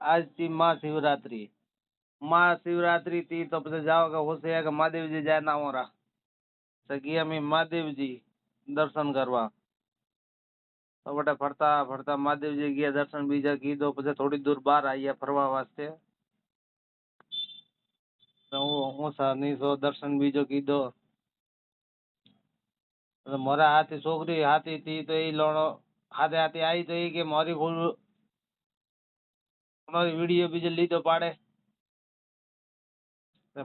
आज थी महाशिवरात्रि। महाशिवरात्रि थी तो પછી જાવ કે હોશે કે મહાદેવજી જાય ના ઓરા સગી અમે મહાદેવજી દર્શન કરવા તો બટા ફરતા ફરતા મહાદેવજી ગયા દર્શન બીજા કીધો પછી થોડી દૂર બહાર આવ્યા ફરવા વાસ્તે તો હું સાની સો દર્શન બીજો કીધો મારા હાથી છોકરી હાથી થી તો એ લોણો હાથે હાથે આવી તો એ કે મારી वीडियो बीजे लीधो पाड़े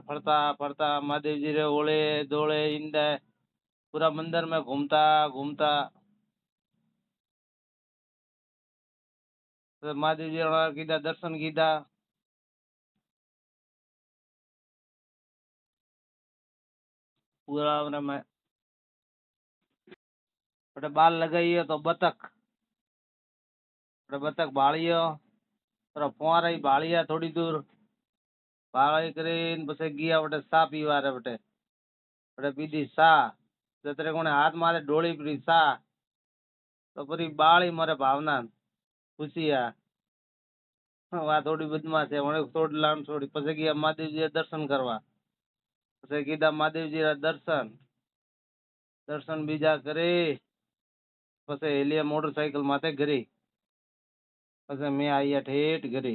फरता फरता महादेव जी रे ओले दोले इंदे पूरा मंदिर में घूमता घूमता तो महादेव जी कीधा दर्शन कीधा पूरा में बाल लगाइए तो बतख बतख बाड़ियो पोरा बाड़िया थोड़ी दूर बाड़ी करीन पछे गया बटे सा पीवा रे बटे बटे पीधी सा जतरे कोने हाथ मारे डोली पीड़ी सा तो पूरी बाड़ी मारे भावना खुशिया वा थोड़ी बदमाश है वने थोड़ी लान छोड़ी पछे गया महादेव जी दर्शन करवा पछे कीधा महादेव जी दर्शन दर्शन बीजा करे पछे हेलिया मोटरसाइकिल माथे घरे पछे मैं आया ठेठ घरे।